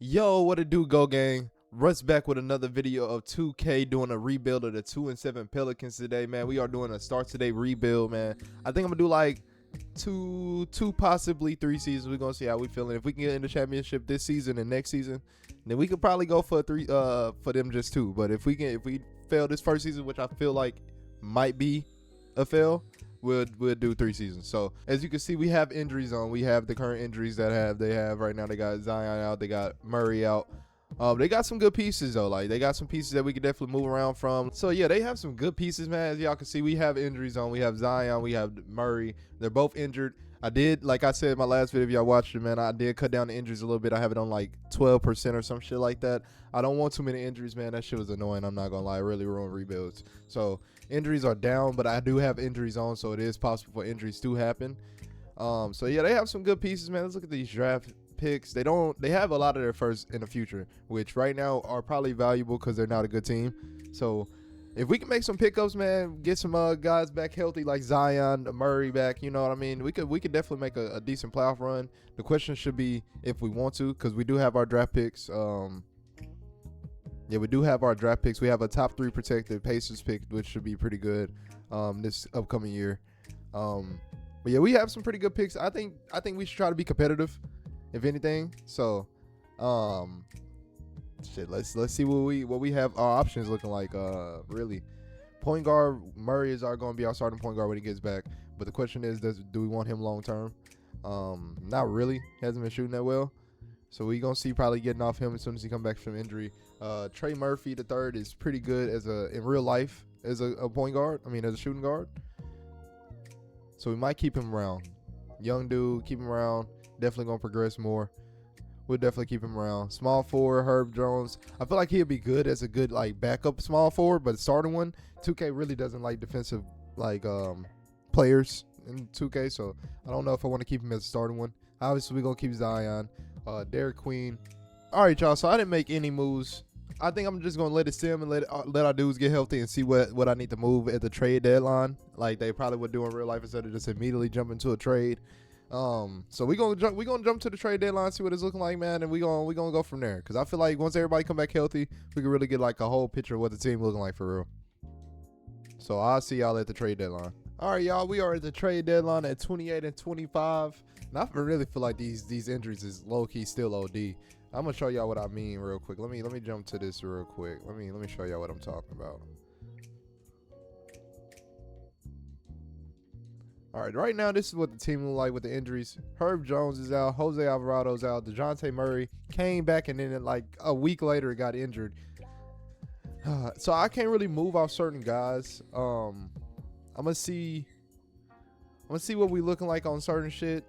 Yo, what it do, Go Gang? Russ back with another video of 2K doing a rebuild of the 2-7 Pelicans today, man. We are doing a start today rebuild, man. I think I'm gonna do like two, possibly 3 seasons. We're gonna see how we feeling. If we can get in the championship this season and next season, then we could probably go for three, for them just 2. But if we fail this first season, which I feel like might be a fail, we'll do 3 seasons. So as you can see, we have injuries on. We have the current injuries that they have right now. They got Zion out, they got Murray out. They got some good pieces though. Like, they got some pieces that we could definitely move around from. So yeah, they have some good pieces, man. As y'all can see, we have injuries on. We have Zion, we have Murray. They're both injured. I did, like I said in my last video, if y'all watched it, man, I did cut down the injuries a little bit. I have it on like 12% or some shit like that. I don't want too many injuries, man. That shit was annoying. I'm not gonna lie, it really ruined rebuilds. So injuries are down, but I do have injuries on, so it is possible for injuries to happen. So yeah, they have some good pieces, man. Let's look at these draft picks. They have a lot of their first in the future, which right now are probably valuable because they're not a good team. So if we can make some pickups, man, get some guys back healthy like Zion, Murray back, you know what I mean? We could definitely make a decent playoff run. The question should be if we want to, because we do have our draft picks. Yeah, we do have our draft picks. We have a top 3 protected Pacers pick, which should be pretty good this upcoming year. But yeah, we have some pretty good picks. I think we should try to be competitive, if anything. So, shit. Let's see what we have our options looking like. Really, point guard Murray is going to be our starting point guard when he gets back. But the question is, do we want him long term? Not really. He hasn't been shooting that well. So we gonna see probably getting off him as soon as he come back from injury. Trey Murphy the third is pretty good in real life as a point guard. I mean, as a shooting guard. So we might keep him around. Young dude, keep him around. Definitely gonna progress more. We'll definitely keep him around. Small forward, Herb Jones. I feel like he'll be good as a good like backup small forward, but starting one, 2K really doesn't like defensive like players in 2K. So I don't know if I want to keep him as a starting one. Obviously, we're gonna keep Zion. Derek Queen. All right, y'all. So I didn't make any moves. I think I'm just gonna let it sim and let our dudes get healthy and see what I need to move at the trade deadline, like they probably would do in real life instead of just immediately jumping to a trade. So we gonna jump to the trade deadline, see what it's looking like, man, and we gonna go from there. Cause I feel like once everybody come back healthy, we can really get like a whole picture of what the team looking like for real. So I'll see y'all at the trade deadline. All right, y'all. We are at the trade deadline at 28 and 25. And I really feel like these injuries is low key still OD. I'm gonna show y'all what I mean real quick. Let me jump to this real quick. Let me show y'all what I'm talking about. All right, right now this is what the team look like with the injuries. Herb Jones is out. Jose Alvarado's out. DeJounte Murray came back and then like a week later got injured. So I can't really move off certain guys. I'm gonna see what we looking like on certain shit.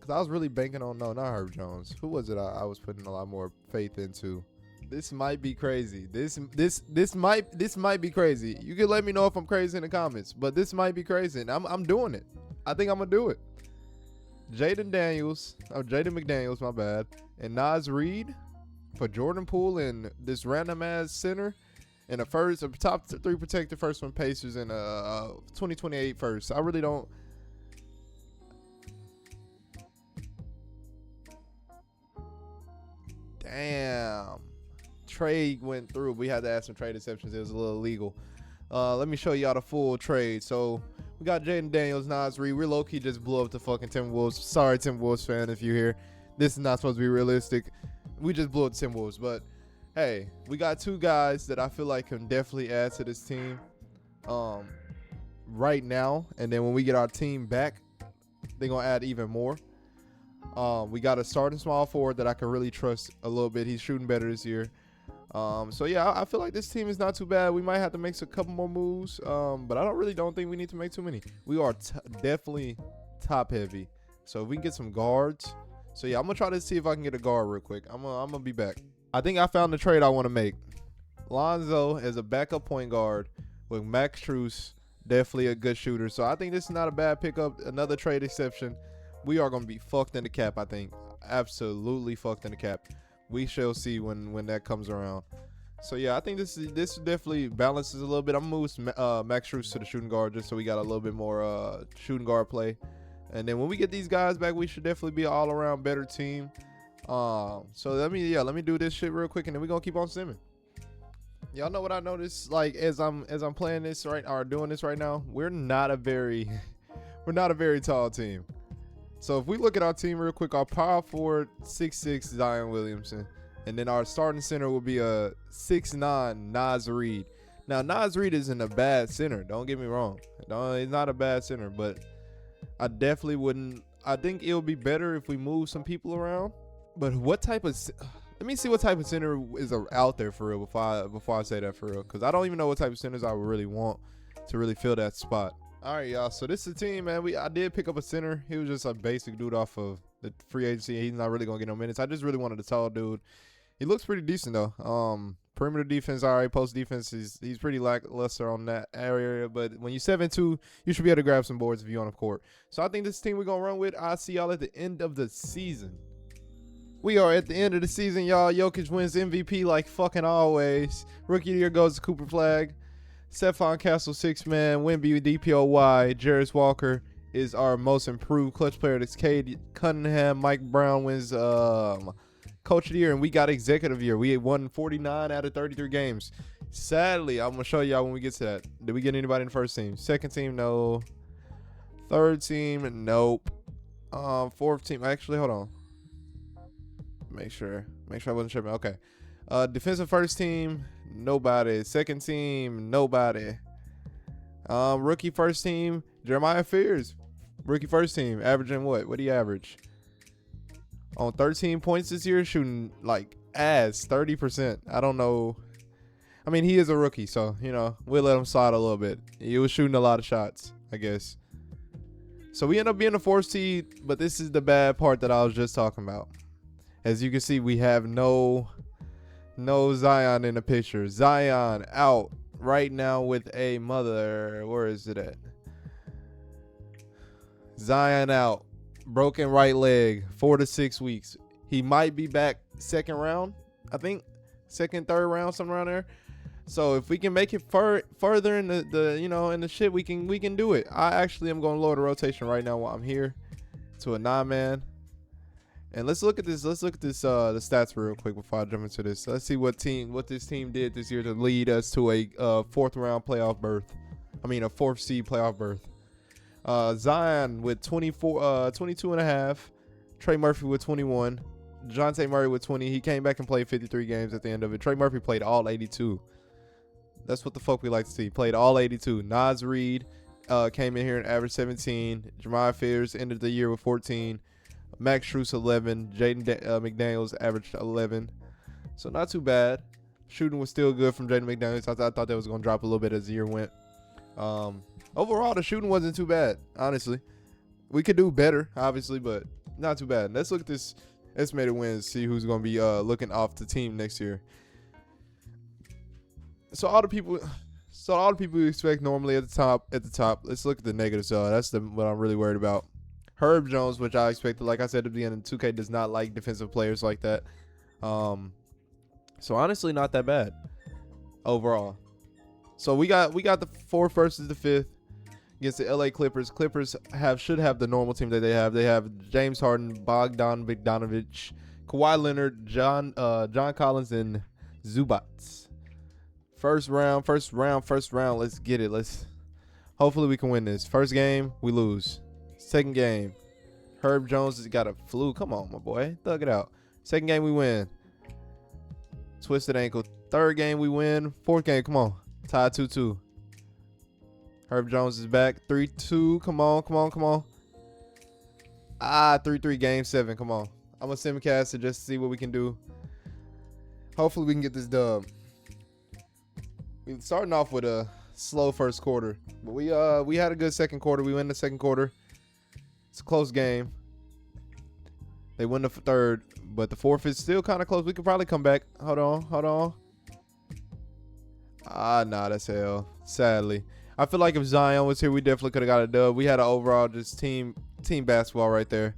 Cause I was really banking on not Herb Jones. Who was it? I was putting a lot more faith into. This might be crazy. This might be crazy. You can let me know if I'm crazy in the comments, but this might be crazy, and I'm doing it. I think I'm gonna do it. Jaden McDaniels, my bad, and Naz Reid for Jordan Poole and this random ass center, and a top 3 protected first from Pacers and 2028 first. I really don't. Damn. Trade went through. We had to add some trade exceptions. It was a little illegal. Let me show y'all the full trade. So we got Jaden Daniels, Naz Reid. We're low-key just blew up the fucking Timberwolves. Sorry, Timberwolves fan, if you're here. This is not supposed to be realistic. We just blew up the Timberwolves. But, hey, we got 2 guys that I feel like can definitely add to this team right now. And then when we get our team back, they're going to add even more. We got a starting small forward that I can really trust a little bit. He's shooting better this year. So yeah, I feel like this team is not too bad. We might have to make a couple more moves, but I don't think we need to make too many. We are definitely top heavy. So if we can get some guards. So yeah, I'm gonna try to see if I can get a guard real quick. I'm gonna be back. I think I found the trade I want to make. Lonzo as a backup point guard with Max Strus, definitely a good shooter. So I think this is not a bad pickup. Another trade exception. We are gonna be fucked in the cap. I think absolutely fucked in the cap. We shall see when that comes around. So yeah, I think this definitely balances a little bit. I'm gonna move Max Strus to the shooting guard just so we got a little bit more shooting guard play. And then when we get these guys back, we should definitely be an all around better team. So let me do this shit real quick, and then we gonna keep on simming. Y'all know what I noticed? Like as I'm playing this right or doing this right now, we're not a very tall team. So if we look at our team real quick, our power forward 6'6" Zion Williamson, and then our starting center will be a 6'9" Naz Reid. Now Naz Reid isn't a bad center. Don't get me wrong. No, he's not a bad center, but I definitely wouldn't. I think it'll be better if we move some people around. But what type of? Let me see what type of center is out there for real before I say that for real, because I don't even know what type of centers I would really want to really fill that spot. All right, y'all. So this is the team, man. I did pick up a center. He was just a basic dude off of the free agency. He's not really gonna get no minutes. I just really wanted a tall dude. He looks pretty decent though. Perimeter defense, all right. Post defense, he's pretty lackluster on that area. But when you're 7'2", you should be able to grab some boards if you're on the court. So I think this team we're gonna run with. I'll see y'all at the end of the season. We are at the end of the season, y'all. Jokic wins MVP like fucking always. Rookie of the year goes to Cooper Flag. Stephon Castle, 6-man. Wemby, DPOY. Jarris Walker is our most improved clutch player. That's Cade Cunningham. Mike Brown wins Coach of the Year, and we got Executive of the Year. We won 49 out of 33 games. Sadly, I'm going to show y'all when we get to that. Did we get anybody in the first team? Second team, no. Third team, nope. Fourth team, actually, hold on. Make sure I wasn't tripping. Okay. Defensive first team, nobody. Second team, nobody. Rookie first team, Jeremiah Fears. Rookie first team, averaging what? What do you average? On 13 points this year, shooting like ass, 30%. I don't know. I mean, he is a rookie, so, you know, we'll let him slide a little bit. He was shooting a lot of shots, I guess. So we end up being a 4th seed, but this is the bad part that I was just talking about. As you can see, we have no Zion in the picture. Zion out right now with a mother. Where is it at? Zion out. Broken right leg. 4 to 6 weeks. He might be back second round, I think. Second, third round, somewhere around there. So if we can make it further in the shit, we can do it. I actually am going to lower the rotation right now while I'm here to a 9-man. And let's look at this. The stats real quick before I jump into this. Let's see what this team did this year to lead us to a 4th round playoff berth. I mean, a 4th seed playoff berth. Zion with 22 and a half. Trey Murphy with 21. DeJounte Murray with 20. He came back and played 53 games at the end of it. Trey Murphy played all 82. That's what the fuck we like to see. Played all 82. Naz Reid came in here and averaged 17. Jeremiah Fears ended the year with 14. Max Strus 11. Jaden McDaniels averaged 11. So not too bad. Shooting was still good from Jaden McDaniels. I thought that was going to drop a little bit as the year went. Overall, the shooting wasn't too bad, honestly. We could do better, obviously, but not too bad. Let's look at this estimated wins, see who's going to be looking off the team next year. So all the people you expect normally at the top. Let's look at the negatives. That's what I'm really worried about. Herb Jones, which I expected, like I said at the beginning, 2K does not like defensive players like that. So honestly, not that bad overall. So we got the 4th versus the 5th against the LA Clippers. Clippers should have the normal team that they have. They have James Harden, Bogdan Bogdanovic, Kawhi Leonard, John Collins, and Zubats. First round. Let's get it. Hopefully we can win this. First game, we lose. Second game, Herb Jones has got a flu. Come on, my boy. Thug it out. Second game, we win. Twisted ankle. Third game, we win. Fourth game, come on. Tied 2-2. Herb Jones is back. 3-2. Come on. 3-3 game 7. Come on. I'm going to simcast it just to see what we can do. Hopefully we can get this dub. We're starting off with a slow first quarter. But we had a good second quarter. We win the second quarter. It's a close game. They win the third, but the fourth is still kind of close. We could probably come back. Hold on. Nah, that's hell. Sadly. I feel like if Zion was here, we definitely could have got a dub. We had an overall just team basketball right there.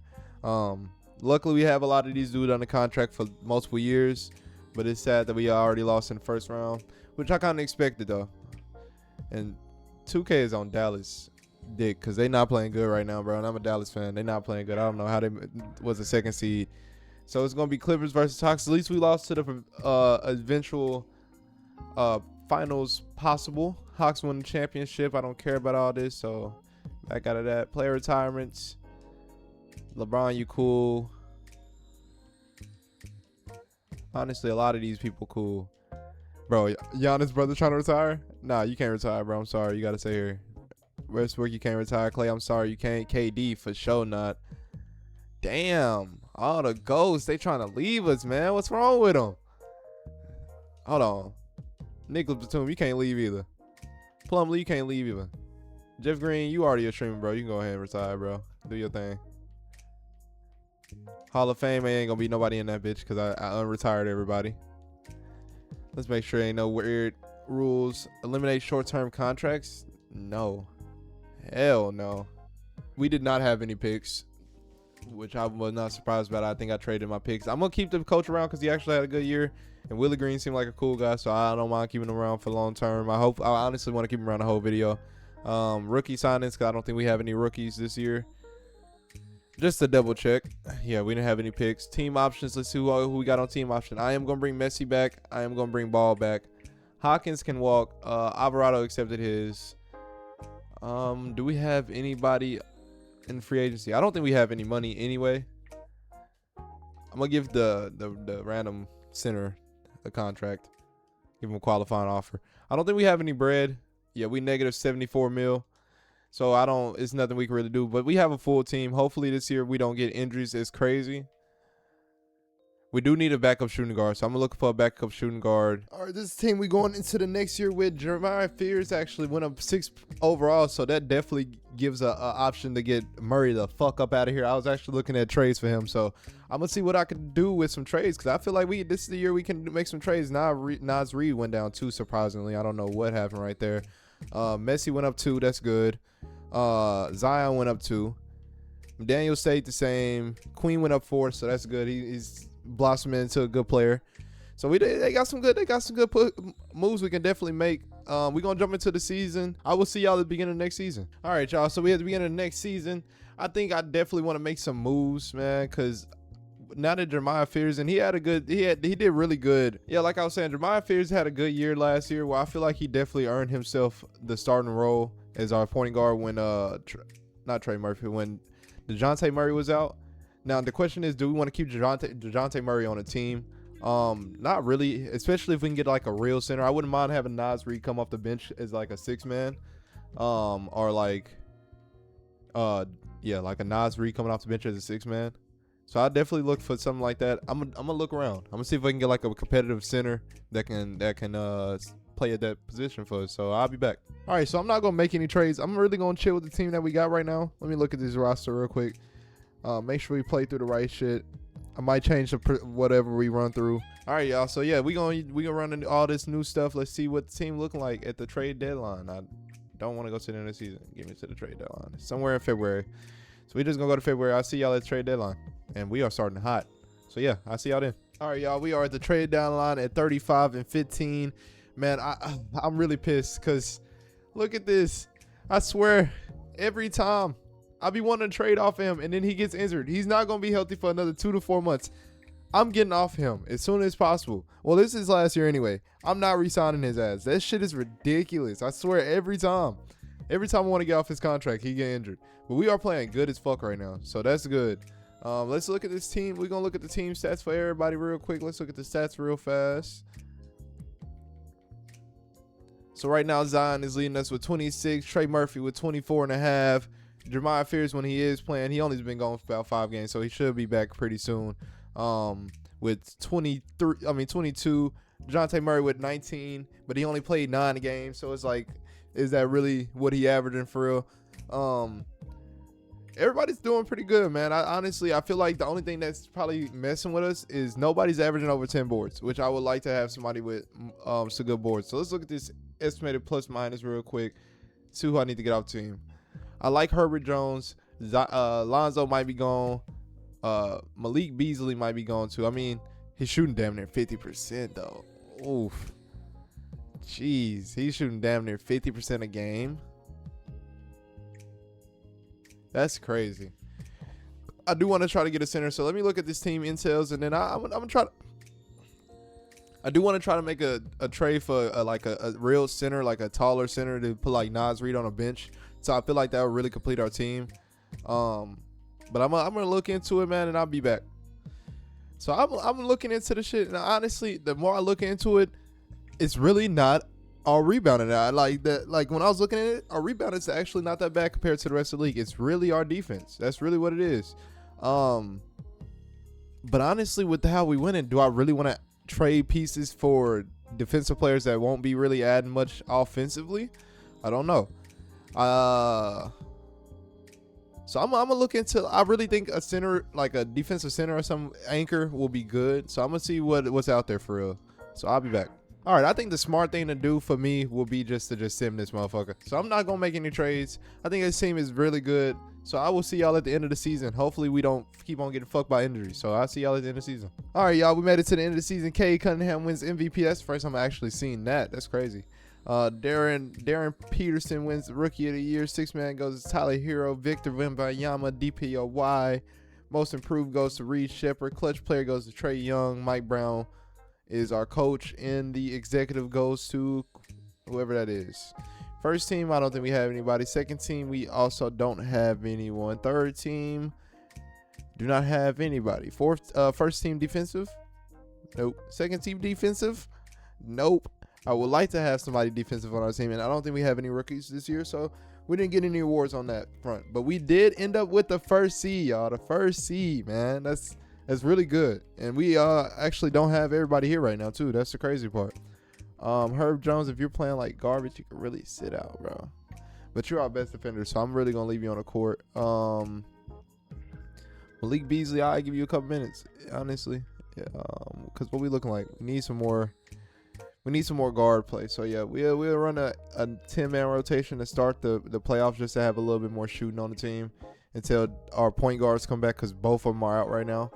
Luckily, we have a lot of these dudes under contract for multiple years, but it's sad that we already lost in the first round, which I kind of expected, though. And 2K is on Dallas dick because they not playing good right now, bro. And I'm a Dallas fan. They not playing good. I don't know how they was a second seed. So it's gonna be Clippers versus Hawks. At least we lost to the eventual finals possible. Hawks won the championship. I don't care about all this, so back out of that. Player retirements. LeBron, you cool. Honestly, a lot of these people cool. Bro, Giannis' brother trying to retire? Nah, you can't retire, bro. I'm sorry. You got to stay here. Westbrook, you can't retire. Clay, I'm sorry. You can't. KD, for sure not. Damn. All the ghosts, they trying to leave us, man. What's wrong with them? Hold on. Nicholas Batum, you can't leave either. Plumlee, you can't leave either. Jeff Green, you already a streamer, bro. You can go ahead and retire, bro. Do your thing. Hall of Fame, ain't gonna be nobody in that bitch because I unretired everybody. Let's make sure ain't no weird rules. Eliminate short-term contracts? No. Hell no. We did not have any picks, which I was not surprised about. I think I traded my picks. I'm going to keep the coach around because he actually had a good year. And Willie Green seemed like a cool guy, so I don't mind keeping him around for long term. I honestly want to keep him around the whole video. Rookie signings, because I don't think we have any rookies this year. Just to double check. Yeah, we didn't have any picks. Team options. Let's see who we got on team option. I am going to bring Messi back. I am going to bring Ball back. Hawkins can walk. Alvarado accepted his. Do we have anybody in free agency? I don't think we have any money anyway. I'm going to give the random center a contract. Give him a qualifying offer. I don't think we have any bread. Yeah, we negative 74 mil. So it's nothing we can really do, but we have a full team. Hopefully this year we don't get injuries as crazy. We do need a backup shooting guard, so I'm looking for a backup shooting guard. All right, this team we going into the next year with. Jeremiah Fears actually went up 6 overall, so that definitely gives a option to get Murray the fuck up out of here. I was actually looking at trades for him, so I'm gonna see what I can do with some trades because I feel like this is the year we can make some trades. Naz Reid went down 2 surprisingly. I don't know what happened right there. Messi went up 2. That's good. Zion went up 2. Daniel stayed the same. Queen went up 4, so that's good. He's blossoming into a good player. So they got some good moves we can definitely make. We're gonna jump into the season. I will see y'all at the beginning of next season. All right, y'all. So we at the beginning of next season. I think I definitely want to make some moves, man, because now that Jeremiah Fears, and he did really good. Yeah, like I was saying, Jeremiah Fears had a good year last year. Well, I feel like he definitely earned himself the starting role as our point guard when not Trey Murphy, when DeJounte Murray was out. Now the question is, do we want to keep DeJounte Murray on a team? Not really, especially if we can get like a real center. I wouldn't mind having Naz Reid come off the bench as like a 6-man, or like like a Naz Reid coming off the bench as a 6-man. So I definitely look for something like that. I'm gonna look around. I'm gonna see if I can get like a competitive center that can play at that position for us. So I'll be back. All right, so I'm not gonna make any trades. I'm really gonna chill with the team that we got right now. Let me look at this roster real quick. Make sure we play through the right shit. I might change whatever we run through. All right, y'all. So yeah, we gonna run all this new stuff. Let's see what the team looking like at the trade deadline. I don't want to go to the end of the season. Give me to the trade deadline somewhere in February. So we just gonna go to February. I'll see y'all at the trade deadline, and we are starting hot. So yeah, I'll see y'all then. All right, y'all. We are at the trade deadline at 35-15. Man, I'm really pissed because look at this. I swear, every time I be wanting to trade off him, and then he gets injured. He's not gonna be healthy for another 2 to 4 months. I'm getting off him as soon as possible. Well, this is last year anyway. I'm not re-signing his ass. That shit is ridiculous. I swear, every time I want to get off his contract, he get injured. But we are playing good as fuck right now, so that's good. Let's look at this team. We're gonna look at the team stats for everybody real quick. Let's look at the stats real fast. So right now, Zion is leading us with 26. Trey Murphy with 24.5. Jeremiah Fears, when he is playing, he only's been going for about 5 games, so he should be back pretty soon. With 22. DeJounte Murray with 19, but he only played 9 games, so it's like, is that really what he averaging for real? Everybody's doing pretty good, man. Honestly, I feel like the only thing that's probably messing with us is nobody's averaging over 10 boards, which I would like to have somebody with some good boards. So let's look at this estimated plus minus real quick. See who I need to get off the team. I like Herbert Jones. Lonzo might be gone. Malik Beasley might be gone too. I mean, he's shooting damn near 50% though. Oof. Jeez, he's shooting damn near 50% a game. That's crazy. I do want to try to get a center. So let me look at this team intels, and then I'm gonna try to. I do want to try to make a trade for a real center, like a taller center to put like Nas Reed on a bench. So I feel like that would really complete our team. But I'm gonna look into it, man, and I'll be back. So I'm looking into the shit, and honestly, the more I look into it, it's really not our rebounding. I like that. Like when I was looking at it, our rebound is actually not that bad compared to the rest of the league. It's really our defense. That's really what it is. But honestly, with how we win it, do I really want to trade pieces for defensive players that won't be really adding much offensively? I don't know. So I'm gonna look into. I really think a center, like a defensive center or some anchor, will be good. So I'm gonna see what's out there for real. So I'll be back. All right, I think the smart thing to do for me will be just to sim this motherfucker. So I'm not gonna make any trades. I think this team is really good. So I will see y'all at the end of the season. Hopefully we don't keep on getting fucked by injuries. So I'll see y'all at the end of the season. All right, y'all, we made it to the end of the season. Cade Cunningham wins MVP. That's the first time I actually seen that. That's crazy. Darren Peterson wins Rookie of the Year. Sixth man goes to Tyler Hero. Victor Wembanyama, DPOY. Most improved goes to Reed Shepherd. Clutch player goes to Trae Young. Mike Brown is our coach, and the executive goes to whoever that is. First team, I don't think we have anybody. Second team, we also don't have anyone. Third team, do not have anybody. First team defensive? Nope. Second team defensive? Nope. I would like to have somebody defensive on our team, and I don't think we have any rookies this year, so we didn't get any awards on that front. But we did end up with the first seed, y'all. The first seed, man. That's really good. And we actually don't have everybody here right now, too. That's the crazy part. Herb Jones, if you're playing like garbage, you can really sit out, bro. But you're our best defender, so I'm really going to leave you on the court. Malik Beasley, I'll give you a couple minutes, honestly. Yeah, because what we looking like? We need some more guard play. So yeah, we'll run a 10-man rotation to start the playoffs, just to have a little bit more shooting on the team until our point guards come back, because both of them are out right now.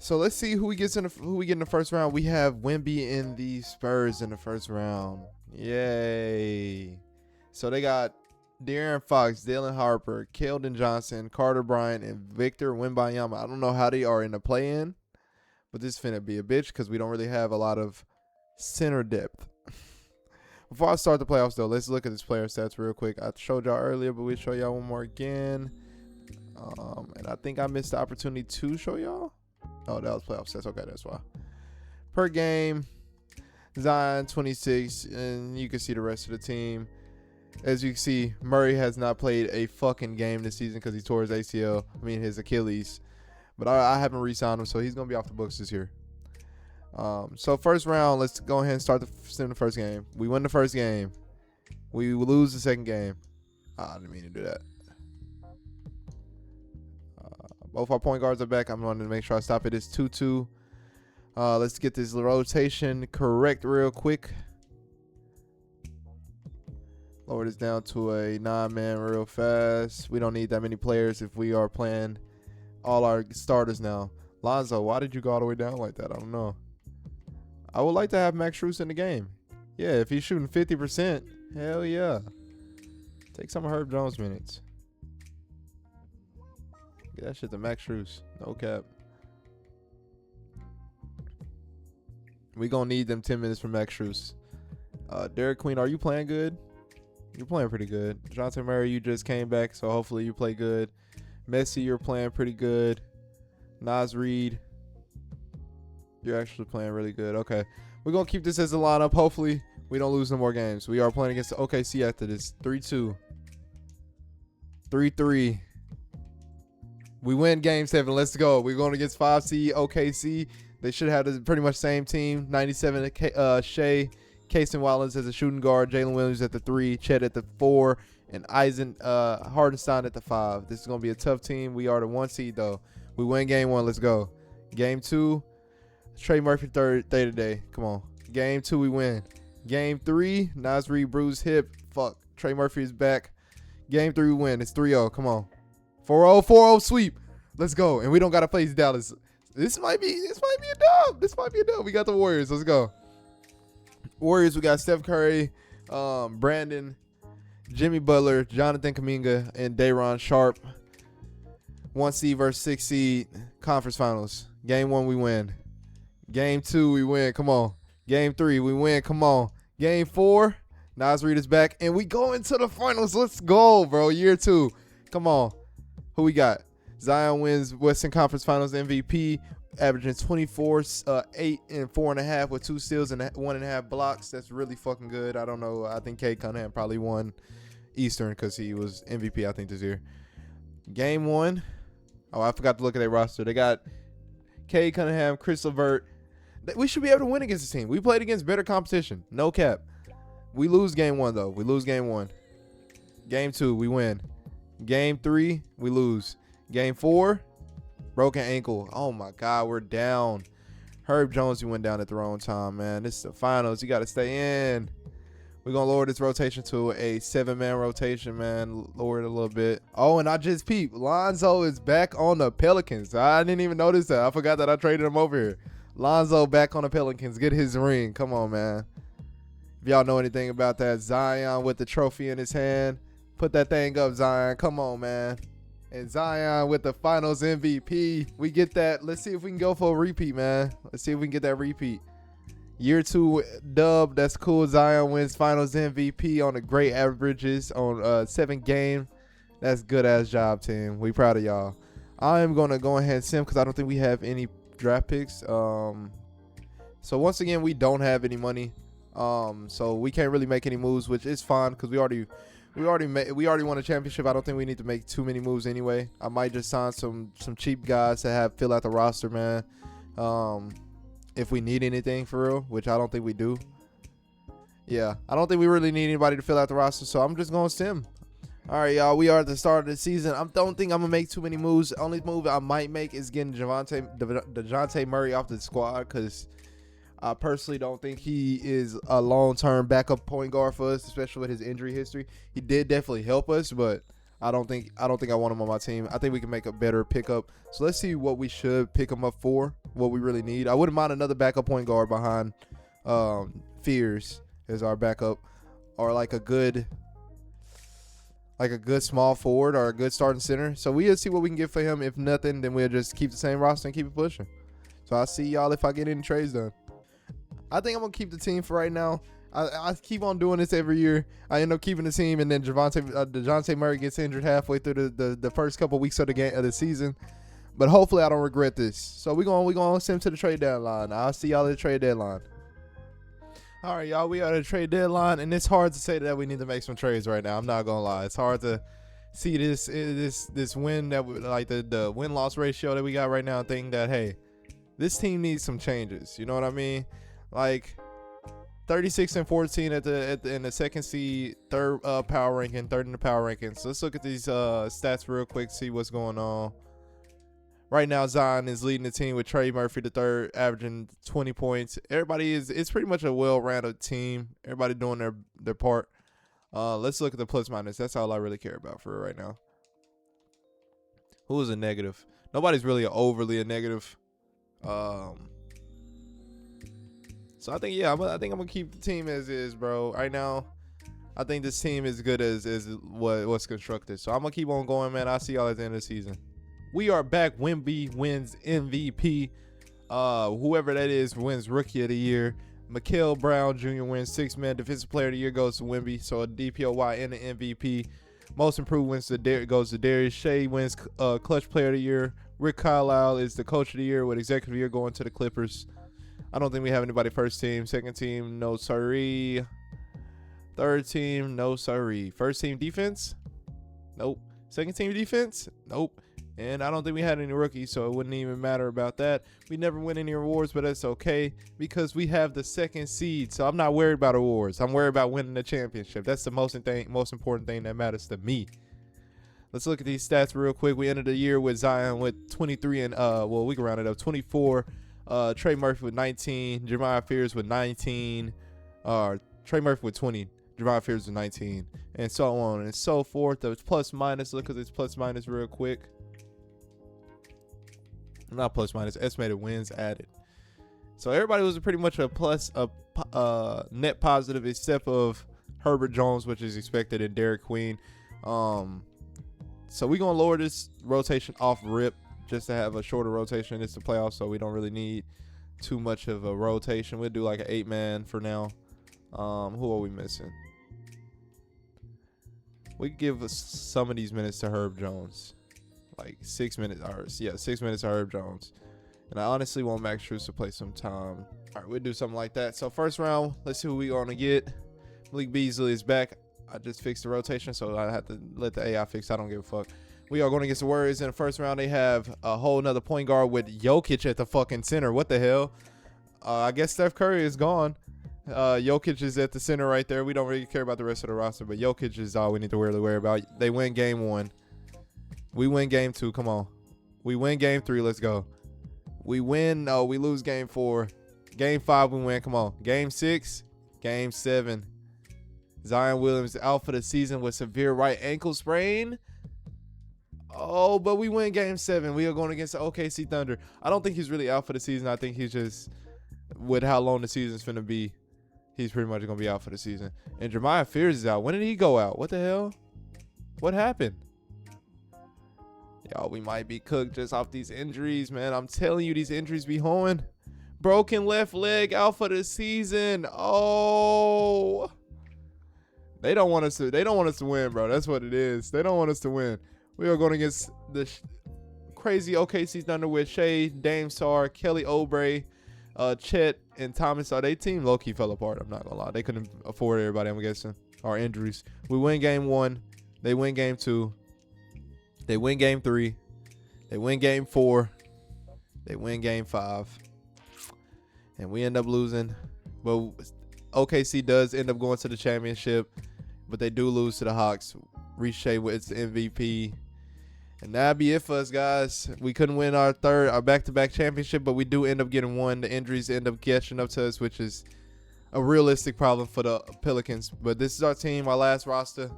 So let's see who we get in the first round. We have Wemby and the Spurs in the first round. Yay! So they got De'Aaron Fox, Dalen Harper, Keldon Johnson, Carter Bryant, and Victor Wembanyama. I don't know how they are in the play-in, but this is finna be a bitch because we don't really have a lot of center depth. Before I start the playoffs, though, let's look at this player stats real quick. I showed y'all earlier, but we'll show y'all one more again. And I think I missed the opportunity to show y'all. Oh, that was playoff stats. Okay, that's why. Per game, Zion 26, and you can see the rest of the team. As you can see, Murray has not played a fucking game this season because he tore his ACL. I mean, his Achilles. But I haven't re-signed him, so he's going to be off the books this year. So first round, let's go ahead and start the first game. We win the first game. We lose the second game. I didn't mean to do that. Both our point guards are back. I'm going to make sure I stop it. It's 2-2. Let's get this rotation correct real quick. Lower this down to a 9-man real fast. We don't need that many players if we are playing all our starters now. Lonzo, why did you go all the way down like that? I don't know. I would like to have Max Strus in the game. Yeah, if he's shooting 50%, hell yeah. Take some of Herb Jones minutes. Get that shit to Max Strus. No cap. We gonna need them 10 minutes from Max Strus. Derek Queen, are you playing good? You're playing pretty good. Jonathan Murray, you just came back, so hopefully you play good. Messi, you're playing pretty good. Nas Reed, you're actually playing really good. Okay. We're going to keep this as a lineup. Hopefully, we don't lose no more games. We are playing against the OKC after this. 3-2. 3-3. We win game 7. Let's go. We're going against 5 seed OKC. They should have the pretty much same team. 97 Shea. Casey Wallace as a shooting guard. Jalen Williams at the 3. Chet at the 4. And Eisen Hardenstein at the 5. This is going to be a tough team. We are the 1 seed, though. We win game 1. Let's go. Game 2. Trey Murphy third day today. Come on. Game 2, we win. Game 3, Nas Reed bruised hip. Fuck. Trey Murphy is back. Game 3, we win. It's 3-0. Come on. 4-0, 4-0 sweep. Let's go. And we don't got to face Dallas. This might be a dub. This might be a dub. We got the Warriors. Let's go. Warriors, we got Steph Curry, Brandon, Jimmy Butler, Jonathan Kuminga, and Day'Ron Sharp. 1 seed versus 6 seed conference finals. Game 1 we win. Game 2 we win. Come on. Game 3 we win. Come on. Game 4 Nas Reed is back and we go into the finals. Let's go, bro. Year 2. Come on. Who we got? Zion wins Western Conference Finals MVP, averaging 24, 8 and 4.5 with 2 steals and 1.5 blocks. That's really fucking good. I don't know. I think Cade Cunningham probably won Eastern because he was MVP, I think, this year. Game 1. Oh, I forgot to look at their roster. They got Cade Cunningham, Chris LeVert. We should be able to win against this team. We played against better competition. No cap. We lose game 1, though. We lose game 1. Game 2, we win. Game 3, we lose. Game 4, broken ankle. Oh, my God, we're down. Herb Jones, you went down at the wrong time, man. This is the finals. You got to stay in. We're going to lower this rotation to a 7-man rotation, man. Lower it a little bit. Oh, and I just peeped. Lonzo is back on the Pelicans. I didn't even notice that. I forgot that I traded him over here. Lonzo back on the Pelicans. Get his ring. Come on, man. If y'all know anything about that, Zion with the trophy in his hand. Put that thing up, Zion. Come on, man. And Zion with the finals MVP. We get that. Let's see if we can go for a repeat, man. Let's see if we can get that repeat. Year 2 dub. That's cool. Zion wins finals MVP on the great averages on 7 games. That's good-ass job, team. We proud of y'all. I am going to go ahead and sim because I don't think we have any draft picks. So once again, we don't have any money. So we can't really make any moves, which is fine because we already won a championship. I don't think we need to make too many moves anyway. I might just sign some cheap guys to fill out the roster, man. If we need anything for real, which I don't think we do. Yeah, I don't think we really need anybody to fill out the roster, so I'm just gonna sim. All right, y'all. We are at the start of the season. I don't think I'm gonna make too many moves. The only move I might make is getting DeJounte Murray off the squad because I personally don't think he is a long-term backup point guard for us, especially with his injury history. He did definitely help us, but I don't think I want him on my team. I think we can make a better pickup. So let's see what we should pick him up for, what we really need. I wouldn't mind another backup point guard behind Fears as our backup, or like a good small forward or a good starting center. So we'll see what we can get for him. If nothing, then we'll just keep the same roster and keep it pushing. So I'll see y'all if I get any trades done. I think I'm going to keep the team for right now. I keep on doing this every year. I end up keeping the team, and then DeJounte Murray gets injured halfway through the first couple weeks of the season. But hopefully I don't regret this. So we're going to send him to the trade deadline. I'll see y'all at the trade deadline. All right, y'all, we are at the trade deadline, and it's hard to say that we need to make some trades right now. I'm not going to lie. It's hard to see this win, the win-loss ratio that we got right now, and think that, hey, this team needs some changes. You know what I mean? Like 36-14 in the second seed, third power ranking, third in the power rankings. So let's look at these stats real quick, see what's going on. Right now, Zion is leading the team with Trey Murphy the third, averaging 20 points. It's pretty much a well-rounded team. Everybody doing their part. Let's look at the plus minus. That's all I really care about for right now. Who is a negative? Nobody's really overly a negative. So I think I'm gonna keep the team as is, bro. Right now, I think this team is good as what's constructed. So I'm gonna keep on going, man. I'll see y'all at the end of the season. We are back. Wemby wins MVP. Whoever that is wins Rookie of the Year. Mikael Brown Jr. wins 6-man Defensive Player of the Year, goes to Wemby. So a DPOY and an MVP. Most Improved goes to Darius. Shea wins Clutch Player of the Year. Rick Carlisle is the Coach of the Year with Executive of the Year going to the Clippers. I don't think we have anybody first team. Second team, no sorry. Third team, no sorry. First team defense? Nope. Second team defense? Nope. And I don't think we had any rookies, so it wouldn't even matter about that. We never win any awards, but that's okay because we have the second seed. So I'm not worried about awards. I'm worried about winning the championship. That's the most important thing that matters to me. Let's look at these stats real quick. We ended the year with Zion with 23 and we can round it up 24. Trey Murphy with 19. Jeremiah Fears with 19. Trey Murphy with 20. Jeremiah Fears with 19, and so on and so forth. The plus minus. Look at this plus minus real quick. Not plus minus, estimated wins added. So everybody was pretty much a plus, net positive, except of Herbert Jones, which is expected, and Derek Queen. So we're going to lower this rotation off rip just to have a shorter rotation. It's the playoffs, so we don't really need too much of a rotation. We'll do like an 8-man for now. Who are we missing? We could give some of these minutes to Herb Jones. Like 6 minutes. Or, yeah, 6 minutes to Herb Jones. And I honestly want Max Strus to play some time. All right, we'll do something like that. So first round, let's see who we going to get. Malik Beasley is back. I just fixed the rotation, so I have to let the AI fix. I don't give a fuck. We are going against the Warriors in the first round. They have a whole nother point guard with Jokic at the fucking center. What the hell? I guess Steph Curry is gone. Jokic is at the center right there. We don't really care about the rest of the roster, but Jokic is all we need to really worry about. They win game 1. We win game 2. Come on. We win game 3. Let's go. We win. No, we lose game 4. Game 5, we win. Come on. Game 6. Game 7. Zion Williams out for the season with severe right ankle sprain. Oh, but we win game 7. We are going against the OKC Thunder. I don't think he's really out for the season. I think he's just, with how long the season's finna be, he's pretty much going to be out for the season. And Jeremiah Fears is out. When did he go out? What the hell? What happened? Y'all, we might be cooked just off these injuries, man. I'm telling you, these injuries be hoeing. Broken left leg out for the season. Oh. They don't want us to win, bro. That's what it is. They don't want us to win. We are going against the crazy OKC Thunder with Shea, Dame Sarr, Kelly Oubre, Chet, and Thomas. Their team low-key fell apart. I'm not going to lie. They couldn't afford everybody, I'm guessing. Our injuries. We win game 1. They win game 2. They win game 3. They win game 4. They win game 5. And we end up losing. But OKC does end up going to the championship, but they do lose to the Hawks. Shea with the MVP. And that'd be it for us, guys. We couldn't win our back-to-back championship, but we do end up getting one. The injuries end up catching up to us, which is a realistic problem for the Pelicans. But this is our team, our last roster.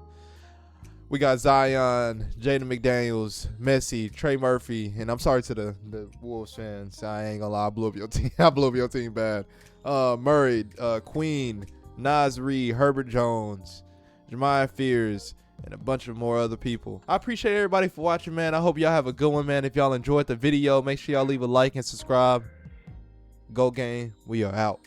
We got Zion, Jaden McDaniels, Messi, Trey Murphy, and I'm sorry to the Wolves fans. I ain't gonna lie, I blew up your team. I blew up your team bad. Murray, Queen, Nas Reed, Herbert Jones, Jeremiah Fears, and a bunch of more other people. I appreciate everybody for watching, man. I hope y'all have a good one, man. If y'all enjoyed the video, make sure y'all leave a like and subscribe. Go game. We are out.